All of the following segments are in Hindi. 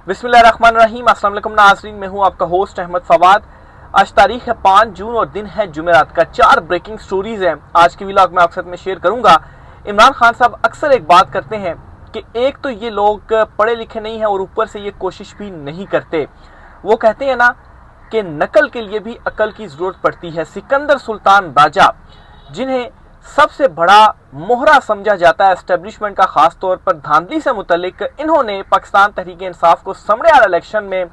बिस्मिल्लाहिर्रहमानिर्रहीम। अस्सलाम वालेकुम नाज़रीन, मैं हूं आपका होस्ट अहमद फवाद। आज तारीख है 5 जून और दिन है जुमेरात का। 4 ब्रेकिंग स्टोरीज हैं आज की व्लॉग में आपके साथ में शेयर करूंगा। इमरान खान साहब अक्सर एक बात करते हैं कि एक तो ये लोग पढ़े लिखे नहीं हैं और ऊपर से ये कोशिश भी नहीं करते। वो कहते हैं ना कि नकल के लिए भी अकल की जरूरत पड़ती है। सिकंदर सुल्तान राजा, जिन्हें सबसे बड़ा मोहरा समझा जाता है एस्टेब्लिशमेंट का, खास तौर पर धांधली से मुतल्लिक, इन्होंने पाकिस्तान तहरीक इंसाफ को सामने वाले इलेक्शन में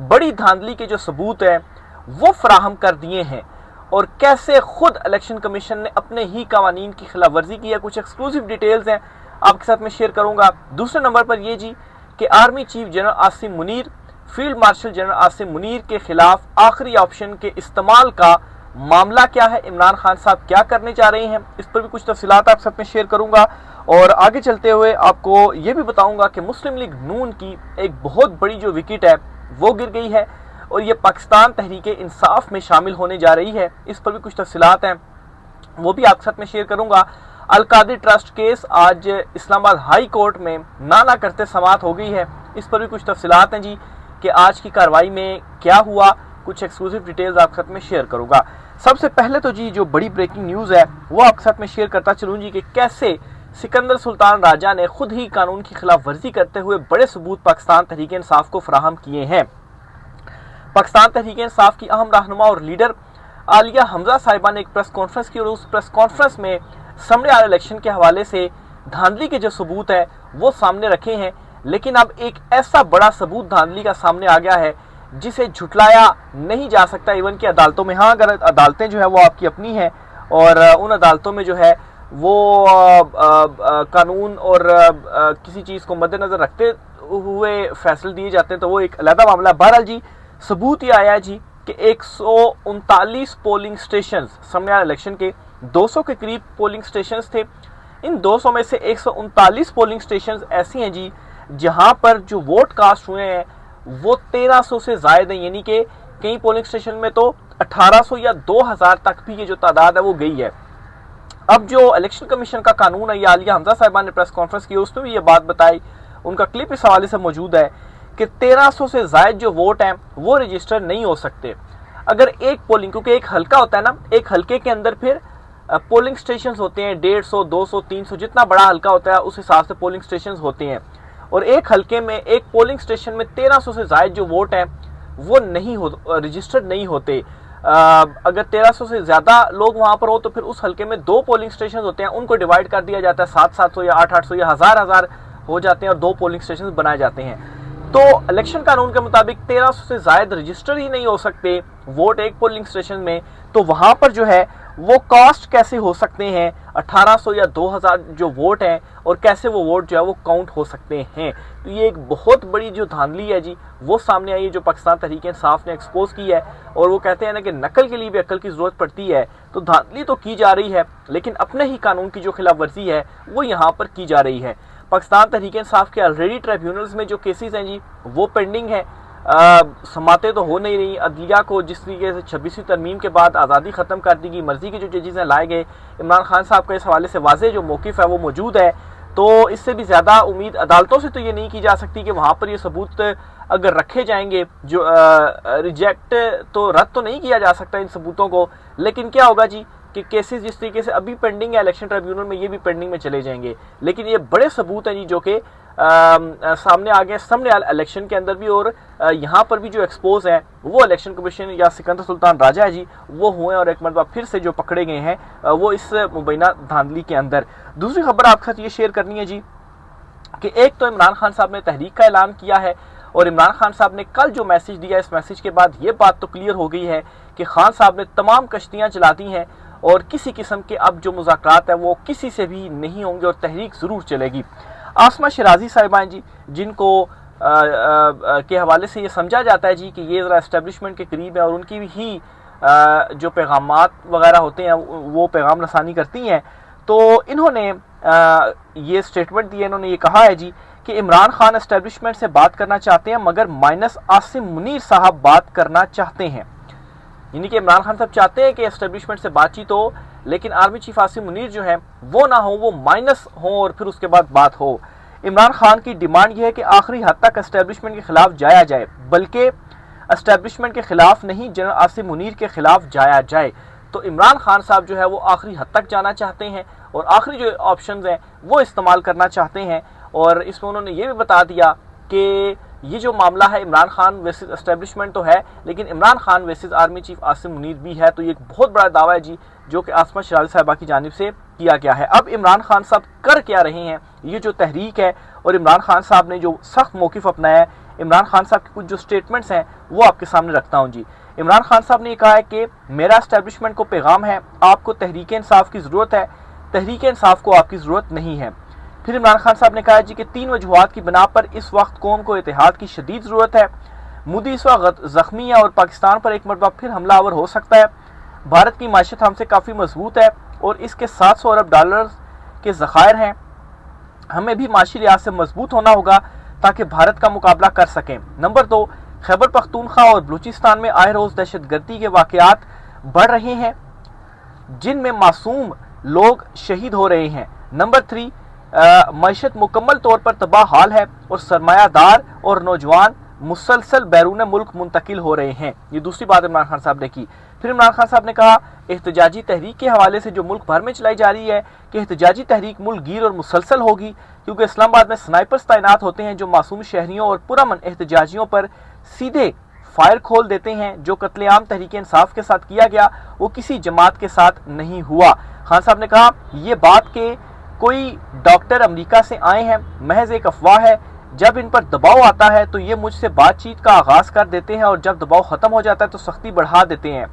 बड़ी धांधली के जो सबूत है वो फराहम कर दिए हैं और कैसे खुद इलेक्शन कमीशन ने अपने ही कवानीन की खिलाफ वर्जी की है। कुछ एक्सक्लूसिव डिटेल्स हैं आपके साथ में शेयर करूंगा। दूसरे नंबर पर यह जी कि army chief general Asim Munir, field marshal general Asim Munir के खिलाफ आखिरी ऑप्शन के इस्तेमाल का मामला क्या है, इमरान खान साहब क्या करने जा रहे हैं, इस पर भी कुछ तफसीलात आप साथ में शेयर करूंगा। और आगे चलते हुए आपको ये भी बताऊंगा कि मुस्लिम लीग नून की एक बहुत बड़ी जो विकेट है वो गिर गई है और ये पाकिस्तान तहरीक इंसाफ में शामिल होने जा रही है। इस पर भी कुछ तफसीलात हैं, वो भी आपके साथ में शेयर करूंगा। अल कादरी ट्रस्ट केस आज इस्लामाबाद हाई कोर्ट में ना करते समाअत हो गई है। इस पर भी कुछ तफसीलात हैं जी कि आज की कार्रवाई में क्या हुआ। कुछ एक्सक्लूसिव डिटेल्स आपके साथ में शेयर करूंगा। सबसे पहले तो जी जो बड़ी ब्रेकिंग न्यूज़ है वो आपके साथ में शेयर करता चलूँ जी कि कैसे सिकंदर सुल्तान राजा ने खुद ही कानून की खिलाफ वर्जी करते हुए बड़े सबूत पाकिस्तान तहरीक इंसाफ को फराहम किए हैं। पाकिस्तान तहरीक इंसाफ की अहम रहनुमा और लीडर आलिया हमजा साहिबा ने एक प्रेस कॉन्फ्रेंस की और उस प्रेस कॉन्फ्रेंस में सामने वाले इलेक्शन के हवाले से धांधली के जो सबूत है वो सामने रखे हैं। लेकिन अब एक ऐसा बड़ा सबूत धांधली का सामने आ गया है जिसे झुटलाया नहीं जा सकता इवन की अदालतों में। हाँ, अगर अदालतें जो है वो आपकी अपनी हैं और उन अदालतों में जो है वो कानून और किसी चीज़ को मद्देनजर रखते हुए फैसले दिए जाते हैं तो वो एक अलग मामला। बहरहाल जी सबूत ये आया जी कि 139 पोलिंग स्टेशन सामने वाले इलेक्शन के 200 के करीब पोलिंग स्टेशन थे। इन 200 में से 139 पोलिंग स्टेशन ऐसी हैं जी जहां पर जो वोट कास्ट हुए हैं वो 1300 से ज्यादा है, यानी कि कई पोलिंग स्टेशन में तो 1800 या 2000 तक भी ये जो तादाद है वो गई है। अब जो इलेक्शन कमीशन का कानून है, ये आलिया हमजा साहिबा ने प्रेस कॉन्फ्रेंस की, उसमें भी ये बात बताई, उनका क्लिप इस हवाले से मौजूद है कि 1300 से ज्यादा जो वोट हैं वो रजिस्टर नहीं हो सकते। अगर एक पोलिंग, क्योंकि एक हल्का होता है ना, एक हल्के के अंदर फिर पोलिंग स्टेशन होते हैं 150, 200, 300, जितना बड़ा हल्का होता है उस हिसाब से पोलिंग स्टेशन होते हैं। और एक हल्के में एक पोलिंग स्टेशन में 1300 से ज्यादा जो वोट हैं वो नहीं हो रजिस्टर्ड नहीं होते। अगर 1300 से ज्यादा लोग वहां पर हो तो फिर उस हल्के में 2 पोलिंग स्टेशन होते हैं, उनको डिवाइड कर दिया जाता है, 700 या 800 या 1000 हो जाते हैं और 2 पोलिंग स्टेशन बनाए जाते हैं। तो इलेक्शन कानून के मुताबिक 1300 से ज्यादा रजिस्टर ही नहीं हो सकते वोट एक पोलिंग स्टेशन में, तो वहां पर जो है वो कास्ट कैसे हो सकते हैं 1800 या 2000 जो वोट हैं और कैसे वो वोट जो है वो काउंट हो सकते हैं। तो ये एक बहुत बड़ी जो धांधली है जी वो सामने आई है जो पाकिस्तान तहरीक इंसाफ ने एक्सपोज की है। और वो कहते हैं ना कि नकल के लिए भी अकल की जरूरत पड़ती है। तो धांधली तो की जा रही है लेकिन अपने ही कानून की जो खिलाफ वर्जी है वो यहाँ पर की जा रही है। पाकिस्तान तहरीक इंसाफ के ऑलरेडी ट्रिब्यूनल्स में जो केसेस हैं जी वो पेंडिंग है, समातें तो हो नहीं रही। अदलिया को जिस तरीके से 26वीं तरमीम के बाद आज़ादी ख़त्म कर दी गई, मर्जी के जो जजेस हैं लाए गए, इमरान खान साहब का इस हवाले से वाज़ेह जो मौक़िफ़ है वो मौजूद है। तो इससे भी ज़्यादा उम्मीद अदालतों से तो ये नहीं की जा सकती कि वहाँ पर ये सबूत अगर रखे जाएंगे, जो रिजेक्ट तो रद्द तो नहीं किया जा सकता इन सबूतों को, लेकिन क्या होगा जी कि केसेस जिस तरीके से अभी पेंडिंग है इलेक्शन ट्रिब्यूनल में, ये भी पेंडिंग में चले जाएंगे। लेकिन ये बड़े सबूत हैं जी जो कि सामने आ गए सामने इलेक्शन के अंदर भी, और यहाँ पर भी जो एक्सपोज है वो इलेक्शन कमीशन या सिकंदर सुल्तान राजा है जी वो हुए और एक मरतबा फिर से जो पकड़े गए हैं वो इस मुबैना धांधली के अंदर। दूसरी खबर आपके साथ ये शेयर करनी है जी कि एक तो इमरान खान साहब ने तहरीक का ऐलान किया है और इमरान खान साहब ने कल जो मैसेज दिया, इस मैसेज के बाद ये बात तो क्लियर हो गई है कि खान साहब ने तमाम कश्तियाँ चला दी हैं और किसी किस्म के अब जो मुज़ाकरात है वो किसी से भी नहीं होंगे और तहरीक ज़रूर चलेगी। आसमा शिराजी साहिबा हैं जी जिनको के हवाले से ये समझा जाता है जी कि ये ज़रा एस्टेब्लिशमेंट के करीब है और उनकी भी ही जो पैगामात वगैरह होते हैं वो पैगाम रसानी करती हैं। तो इन्होंने ये स्टेटमेंट दिया, इन्होंने ये कहा है जी कि इमरान खान एस्टेब्लिशमेंट से बात करना चाहते हैं मगर माइनस आसिम मुनीर साहब बात करना चाहते हैं। यानी कि इमरान खान साहब चाहते हैं कि एस्टेब्लिशमेंट से बातचीत हो लेकिन आर्मी चीफ आसिम मुनीर जो है वो ना हो, वो माइनस हो और फिर उसके बाद बात हो। इमरान खान की डिमांड यह है कि आखिरी हद तक एस्टेब्लिशमेंट के खिलाफ जाया जाए, बल्कि एस्टेब्लिशमेंट के खिलाफ नहीं, जनरल आसिम मुनीर के खिलाफ जाया जाए। तो इमरान खान साहब जो है वो आखिरी हद तक जाना चाहते हैं और आखिरी जो ऑप्शंस हैं वो इस्तेमाल करना चाहते हैं। और इसमें उन्होंने ये भी बता दिया कि ये जो मामला है इमरान खान वर्सेस एस्टेब्लिशमेंट तो है, लेकिन Imran Khan versus army chief Asim Munir भी है। तो ये एक बहुत बड़ा दावा है जी, जो कि आसमा शराजी साहिबा की जानिब से किया गया है। अब इमरान खान साहब कर क्या रहे हैं, ये जो तहरीक है और इमरान खान साहब ने जो सख्त मौक़िफ़ अपनाया है, इमरान खान साहब के कुछ जो स्टेटमेंट्स हैं वो आपके सामने रखता हूँ जी। इमरान खान साहब ने कहा है कि मेरा एस्टेब्लिशमेंट को पैगाम है, आपको तहरीक इंसाफ की ज़रूरत है, तहरीक इंसाफ को आपकी ज़रूरत नहीं है। फिर इमरान खान साहब ने कहा जी कि 3 वजूहात की बिना पर इस वक्त कौम को इत्तेहाद की शदीद ज़रूरत है। मोदी इस वक्त ज़ख्मी है और पाकिस्तान पर एक मरतबा फिर हमलावर हो सकता है। भारत की माशत हमसे काफ़ी मजबूत है और इसके 700 अरब डॉलर के ज़खायर हैं। हमें भी माशी लिहाज से मजबूत होना होगा ताकि भारत का मुकाबला कर सकें। नंबर 2, खैबर पख्तूनख्वा और बलूचिस्तान में आए रोज़ दहशतगर्दी के वाक़यात बढ़ रहे हैं, जिनमें मासूम लोग शहीद हो रहे हैं। नंबर 3, मईशत मुकम्मल तौर पर तबाह हाल है और सरमायादार और नौजवान मुसलसल बैरून मुल्क मुंतकिल हो रहे हैं। ये दूसरी बात इमरान खान साहब ने की। फिर इमरान खान साहब ने कहा एहतजाजी तहरीक के हवाले से जो मुल्क भर में चलाई जा रही है कि एहतजाजी तहरीक मुल्क गिर और मुसलसल होगी, क्योंकि इस्लामाबाद में स्नाइपर्स तैनात होते हैं जो मासूम शहरियों और पुरअमन एहतजाजियों पर सीधे फायर खोल देते हैं। जो कत्लेआम तहरीक इंसाफ के साथ किया गया वो किसी जमात के साथ नहीं हुआ। खान साहब ने कहा ये बात के कोई डॉक्टर अमेरिका से आए हैं महज एक अफवाह है। जब इन पर दबाव आता है तो ये मुझसे बातचीत का आगाज कर देते हैं और जब दबाव खत्म हो जाता है तो सख्ती बढ़ा देते हैं।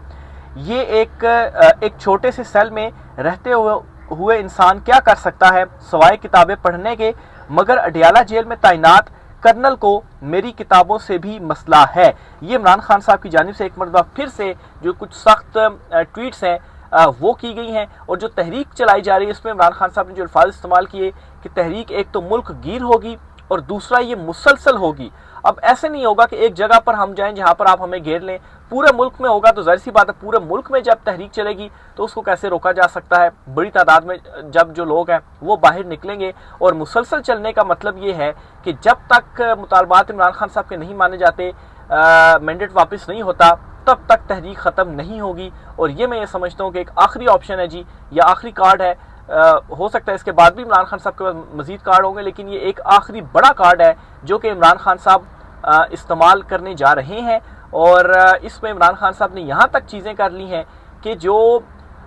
ये एक छोटे से सेल में रहते हुए इंसान क्या कर सकता है सवाए किताबें पढ़ने के, मगर अडियाला जेल में तैनात कर्नल को मेरी किताबों से भी मसला है। ये इमरान खान साहब की जानिब से एक मरतबा फिर से जो कुछ सख्त ट्वीट्स हैं वो की गई हैं। और जो तहरीक चलाई जा रही है इसमें इमरान खान साहब ने जो अल्फाज इस्तेमाल किए कि तहरीक एक तो मुल्क गिर होगी और दूसरा ये मुसलसल होगी। अब ऐसे नहीं होगा कि एक जगह पर हम जाएं जहां पर आप हमें घेर लें, पूरे मुल्क में होगा तो जाहिर सी बात है पूरे मुल्क में जब तहरीक चलेगी तो उसको कैसे रोका जा सकता है। बड़ी तादाद में जब जो लोग हैं वो बाहर निकलेंगे और मुसलसल चलने का मतलब ये है कि जब तक मुतालबात इमरान खान साहब के नहीं माने जाते, मैंडेट वापस नहीं होता, तब तक तहरीक ख़त्म नहीं होगी। और ये मैं ये समझता हूँ कि एक आखिरी ऑप्शन है जी, या आखिरी कार्ड है। हो सकता है इसके बाद भी इमरान खान साहब के पास मजीद कार्ड होंगे, लेकिन ये एक आखिरी बड़ा कार्ड है जो कि इमरान खान साहब इस्तेमाल करने जा रहे हैं। और इसमें इमरान खान साहब ने यहाँ तक चीज़ें कर ली हैं कि जो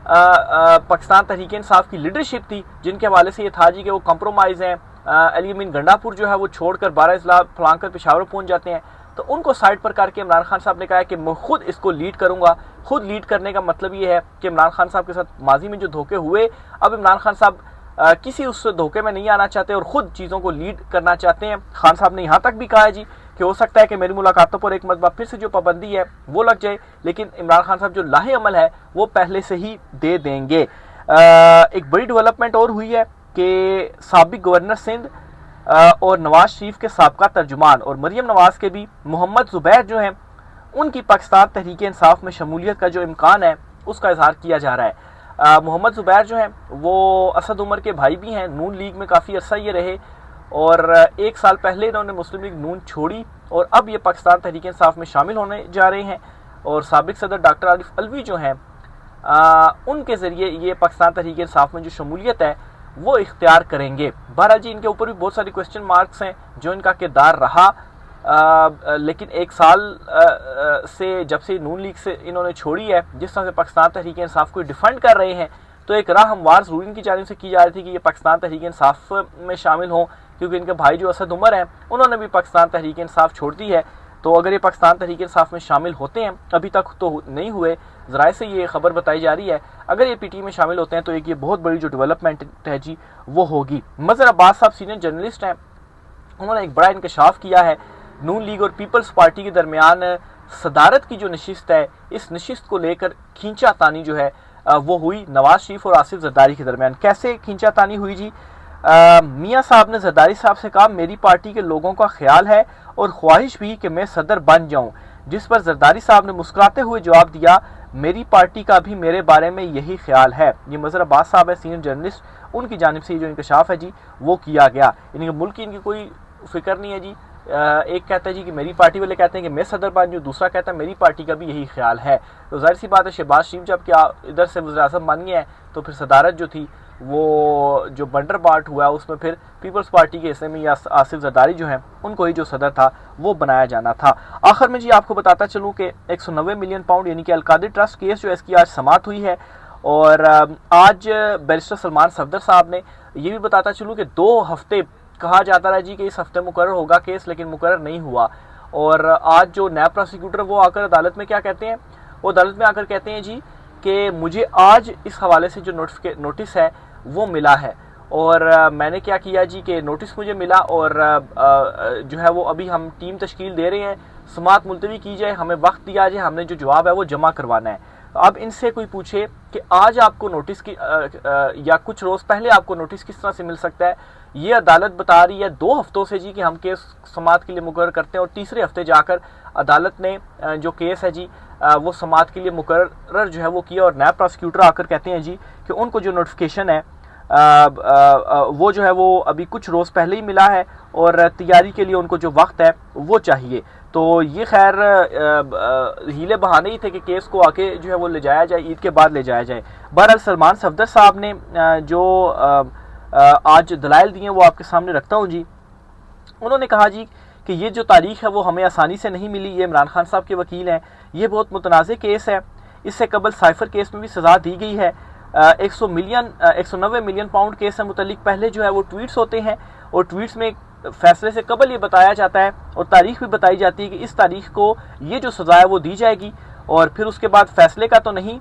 पाकिस्तान तहरीक इंसाफ की लीडरशिप थी जिनके हवाले से ये था जी कि वो कंप्रोमाइज़ हैं, अली अमीन गंडापुर जो है वो छोड़कर 12 अजला फलांकर पेशावर पहुँच जाते हैं, तो उनको साइड पर करके इमरान खान साहब ने कहा है कि मैं खुद इसको लीड करूंगा। खुद लीड करने का मतलब ये है कि इमरान खान साहब के साथ माजी में जो धोखे हुए, अब इमरान खान साहब किसी उस धोखे में नहीं आना चाहते और ख़ुद चीज़ों को लीड करना चाहते हैं। खान साहब ने यहाँ तक भी कहा है जी कि हो सकता है कि मेरी मुलाकातों पर एक मरतबा फिर से जो पाबंदी है वो लग जाए, लेकिन इमरान खान साहब जो लाहे अमल है वो पहले से ही दे देंगे। एक बड़ी डेवलपमेंट और हुई है कि साबिक गवर्नर सिंध और नवाज शरीफ के साबका तर्जुमान और मरियम नवाज के भी मोहम्मद जुबैर जो हैं उनकी पाकिस्तान तहरीक इंसाफ में शमूलियत का जो इम्कान है उसका इजहार किया जा रहा है। मोहम्मद जुबैर जो हैं वो असद उमर के भाई भी हैं, नून लीग में काफ़ी अर्सा ये रहे और 1 साल पहले इन्होंने मुस्लिम लीग नून छोड़ी और अब ये पाकिस्तान तहरीक इंसाफ में शामिल होने जा रहे हैं। और साबिक सदर डॉक्टर आरिफ अलवी जो हैं उनके ज़रिए ये पाकिस्तान तहरीक इंसाफ में जो शमूलियत है वो इख्तियार करेंगे। बहरहाल जी इनके ऊपर भी बहुत सारी क्वेश्चन मार्क्स हैं जो इनका किरदार रहा, लेकिन 1 साल से जब से नून लीग से इन्होंने छोड़ी है, जिस तरह से पाकिस्तान तहरीक इंसाफ को डिफेंड कर रहे हैं, तो एक राह हमवार ज़रूर इनकी जानिब से की जा रही थी कि ये पाकिस्तान तहरीक इंसाफ में शामिल हों, क्योंकि इनके भाई जो असद उमर हैं उन्होंने भी पाकिस्तान तहरीक इंसाफ छोड़ दी है। तो अगर ये पाकिस्तान तहरीक इंसाफ में शामिल होते हैं, अभी तक तो नहीं हुए, ज़राए से ये खबर बताई जा रही है, अगर ये पीटी में शामिल होते हैं तो एक ये बहुत बड़ी जो डेवलपमेंट है जी वो होगी। मज़हर अब्बास साहब सीनियर जर्नलिस्ट हैं, उन्होंने एक बड़ा इंकशाफ किया है। नून लीग और पीपल्स पार्टी के दरमियान सदारत की जो नशिस्त है, इस नशिस्त को लेकर खींचातानी जो है वो हुई नवाज शरीफ और आसिफ जरदारी के दरमियान। कैसे खींचातानी हुई जी? मियाँ साहब ने जरदारी साहब से कहा मेरी पार्टी के लोगों का ख्याल है और ख्वाहिश भी कि मैं सदर बन जाऊं, जिस पर जरदारी साहब ने मुस्कुराते हुए जवाब दिया मेरी पार्टी का भी मेरे बारे में यही ख्याल है। ये मज़हर अब्बास साहब है, सीनियर जर्नलिस्ट, उनकी जानिब से जो इंकशाफ है जी वो किया गया। इनके मुल्क की इनकी कोई फिक्र नहीं है जी। एक कहता है जी कि मेरी पार्टी वाले कहते हैं कि मैं सदर बन जाऊँ, दूसरा कहता है मेरी पार्टी का भी यही ख्याल है। तो जाहिर सी बात है शहबाज शरीफ जब क्या इधर से वज़ीर आज़म बन गए हैं तो फिर सदारत जो थी वो जो बंडर बाट हुआ उसमें फिर पीपल्स पार्टी के हिस्से में या आसिफ जरदारी जो है उनको ही जो सदर था वो बनाया जाना था। आखिर में जी आपको बताता चलूँ कि 190 मिलियन पाउंड यानी कि अलकादिर ट्रस्ट केस जो है इसकी आज समाअत हुई है। और आज बैरिस्टर सलमान सफदर साहब ने ये भी बताता चलूँ कि 2 हफ्ते कहा जाता रहा जी कि इस हफ्ते मुकर्रर होगा केस, लेकिन मुकर्रर नहीं हुआ। और आज जो नैब प्रोसिक्यूटर वो आकर अदालत में क्या कहते हैं, वो अदालत में आकर कहते हैं जी कि मुझे आज इस हवाले से जो नोटिस है वो मिला है और मैंने क्या किया जी कि नोटिस मुझे मिला और जो है वो अभी हम टीम तश्कील दे रहे हैं, समाअत मुलतवी की जाए, हमें वक्त दिया जाए, हमने जो जवाब है वो जमा करवाना है। अब इनसे कोई पूछे कि आज आपको नोटिस की या कुछ रोज़ पहले आपको नोटिस किस तरह से मिल सकता है, ये अदालत बता रही है 2 हफ्तों से जी कि हम केस समाअत के लिए मुकर्रर करते हैं और तीसरे हफ्ते जाकर अदालत ने जो केस है जी वो समाअत के लिए मुकर्रर जो है वो किया। और नैब प्रोसिक्यूटर आकर कहते हैं जी कि उनको जो नोटिफिकेशन है वो जो है वो अभी कुछ रोज़ पहले ही मिला है और तैयारी के लिए उनको जो वक्त है वो चाहिए। तो ये खैर हीले बहाने ही थे कि केस को आके जो है वो ले जाया जाए, ईद के बाद ले जाया जाए। बहरहाल सलमान सफदर साहब ने जो आज दलाइल दिए वो आपके सामने रखता हूँ जी। उन्होंने कहा जी कि ये जो तारीख है वो हमें आसानी से नहीं मिली, ये इमरान खान साहब के वकील हैं, ये बहुत मुतनाज़ केस है, इससे कबल साइफर केस में भी सज़ा दी गई है। 190 मिलियन पाउंड केस से मुतल्लिक पहले जो है वो ट्वीट्स होते हैं और ट्वीट्स में फैसले से कबल ये बताया जाता है और तारीख भी बताई जाती है कि इस तारीख को ये जो सज़ा है वो दी जाएगी और फिर उसके बाद फैसले का तो नहीं,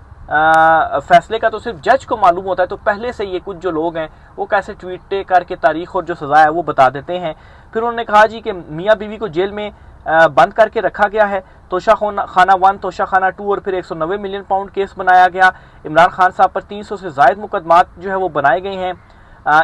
फैसले का तो सिर्फ जज को मालूम होता है। तो पहले से ये कुछ जो लोग हैं वो कैसे ट्वीट करके तारीख और जो सज़ा है वो बता देते हैं। फिर उन्होंने कहा जी कि मियाँ बीवी को जेल में बंद करके रखा गया है, तोशा खाना 1, तोशा खाना 2 और फिर 190 मिलियन पाउंड केस बनाया गया। इमरान खान साहब पर 300 से ज़ायद मुकदमात जो है वो बनाए गए हैं।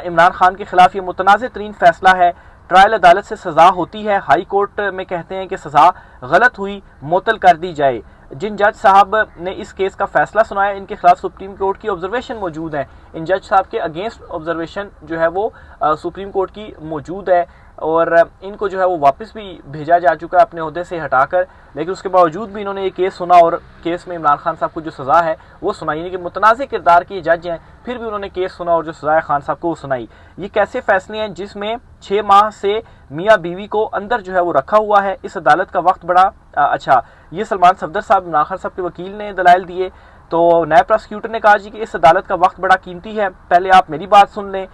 इमरान खान के खिलाफ ये मुतनाज़ तरीन फैसला है। ट्रायल अदालत से सज़ा होती है, हाई कोर्ट में कहते हैं कि सज़ा गलत हुई, मुअत्तल कर दी जाए। जिन जज साहब ने इस केस का फैसला सुनाया इनके खिलाफ सुप्रीम कोर्ट की ऑब्जर्वेशन मौजूद है। इन जज साहब के अगेंस्ट ऑब्जर्वेशन जो है वो सुप्रीम कोर्ट की मौजूद है और इनको जो है वो वापस भी भेजा जा चुका है अपने ओहदे से हटाकर, लेकिन उसके बावजूद भी इन्होंने ये केस सुना और केस में इमरान खान साहब को जो सज़ा है वो सुनाई। यानी कि मुतनाज़ किरदार के जज हैं फिर भी उन्होंने केस सुना और जो सज़ा है खान साहब को वो सुनाई। ये कैसे फैसले हैं जिसमें 6 माह से मियाँ बीवी को अंदर जो है वो रखा हुआ है। इस अदालत का वक्त बड़ा अच्छा, ये सलमान सफदर साहब इमरान खान साहब के वकील ने दलाइल दिए। तो नैब प्रोसिक्यूटर ने कहा जी कि इस अदालत का वक्त बड़ा कीमती है, पहले आप मेरी बात सुन लें।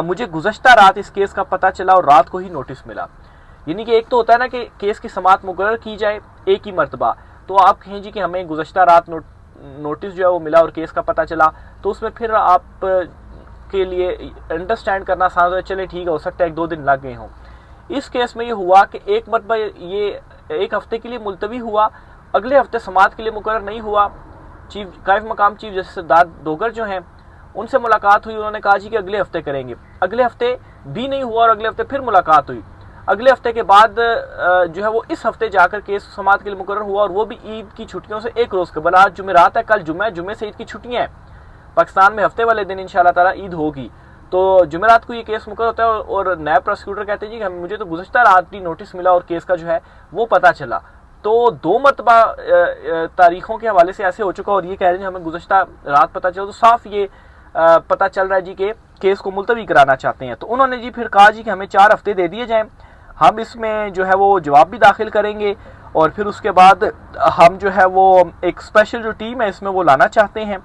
मुझे गुज़श्ता रात इस केस का पता चला और रात को ही नोटिस मिला। यानी कि एक तो होता है ना कि केस की समाअत मुकर्रर की जाए एक ही मरतबा, तो आप कहें जी कि हमें गुज़श्ता रात नोटिस जो है वो मिला और केस का पता चला, तो उसमें फिर आप के लिए अंडरस्टैंड करना आसान होता है, चले ठीक है हो सकता है 1-2 दिन लग गए हों। इस केस में ये हुआ कि एक मरतबा ये 1 हफ्ते के लिए मुलतवी हुआ, अगले हफ्ते समाअत के लिए मुकर्रर नहीं हुआ। चीफ कायफ मकाम चीफ जस्टिस सिद्धार्थ डोगर जो हैं उनसे मुलाकात हुई, उन्होंने कहा जी कि अगले हफ्ते करेंगे, अगले हफ्ते भी नहीं हुआ और अगले हफ्ते फिर मुलाकात हुई। अगले हफ्ते के बाद जो है वो इस हफ्ते जाकर केस समाअत के लिए मुकर्रर हुआ और वो भी ईद की छुट्टियों से 1 रोज़ कबल। आज जुमेरात है, कल जुम्मा है, जुम्मे से ईद की छुट्टियाँ हैं। पाकिस्तान में हफ्ते वाले दिन इंशाअल्लाह ताला ईद होगी, तो जुमेरात को ये केस मुकर्रर होता है और नैब प्रोसिक्यूटर कहते हैं जी कि मुझे तो गुज़श्ता रात ही नोटिस मिला और केस का जो है वो पता चला। तो 2 मरतबा तारीखों के हवाले से ऐसे हो चुका और ये कह रहे हैं हमें गुज़श्ता रात पता चला, तो साफ ये पता चल रहा है जी कि केस को मुलतवी कराना चाहते हैं। तो उन्होंने जी फिर कहा जी कि हमें 4 हफ्ते दे दिए जाएं, हम इसमें जो है वो जवाब भी दाखिल करेंगे और फिर उसके बाद हम जो है वो एक स्पेशल जो टीम है इसमें वो लाना चाहते हैं।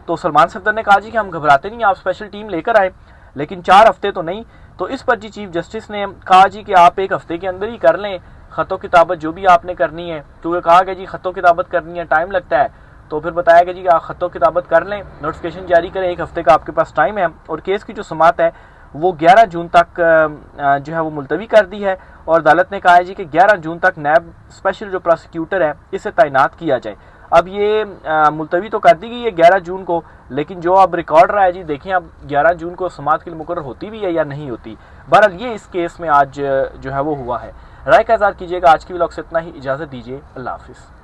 तो सलमान सफदर ने कहा जी कि हम घबराते नहीं, आप स्पेशल टीम लेकर आए, लेकिन 4 हफ्ते तो नहीं। तो इस पर जी चीफ जस्टिस ने कहा जी कि आप 1 हफ्ते के अंदर ही कर लें ख़तों किताबत जो भी आपने करनी है, क्योंकि कहा गया जी ख़तों किताबत करनी है टाइम लगता है। तो फिर बताया गया जी कि आप ख़तों किताबत कर लें, नोटिफिकेशन जारी करें, 1 हफ्ते का आपके पास टाइम है। और केस की जो समाअत है वो 11 जून तक जो है वो मुलतवी कर दी है और अदालत ने कहा है जी कि 11 जून तक नैब स्पेशल जो प्रोसिक्यूटर है इसे तैनात किया जाए। अब ये मुलतवी तो कर दी गई है 11 जून को, लेकिन जो अब रिकॉर्ड रहा है जी देखें अब 11 जून को समाअत के लिए मुकर्रर होती भी है या नहीं होती। बहरहाल ये इस केस में आज जो है वो हुआ है। राय का इज़हार कीजिएगा। आज की व्लॉग से इतना ही, इजाज़त दीजिए, अल्लाह हाफिज़।